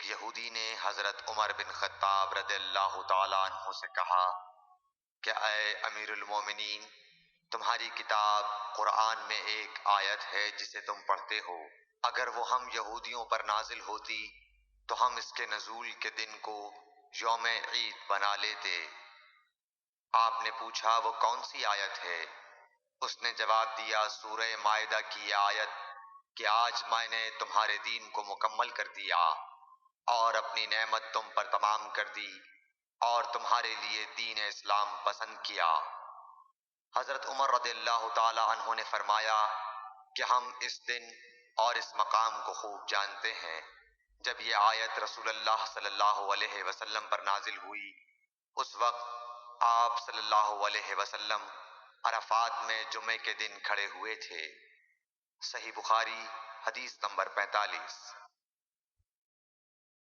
ایک یہودی نے حضرت عمر بن خطاب رضی اللہ تعالیٰ عنہ سے کہا کہ اے امیر المومنین، تمہاری کتاب قرآن میں ایک آیت ہے جسے تم پڑھتے ہو، اگر وہ ہم یہودیوں پر نازل ہوتی تو ہم اس کے نزول کے دن کو یوم عید بنا لیتے۔ آپ نے پوچھا وہ کون سی آیت ہے؟ اس نے جواب دیا سورہ مائدہ کی یہ آیت کہ آج میں نے تمہارے دین کو مکمل کر دیا اور اپنی نعمت تم پر تمام کر دی اور تمہارے لیے دین اسلام پسند کیا۔ حضرت عمر رضی اللہ تعالی عنہ نے فرمایا کہ ہم اس دن اور اس مقام کو خوب جانتے ہیں۔ جب یہ آیت رسول اللہ صلی اللہ علیہ وسلم پر نازل ہوئی، اس وقت آپ صلی اللہ علیہ وسلم عرفات میں جمعے کے دن کھڑے ہوئے تھے۔ صحیح بخاری حدیث نمبر 45۔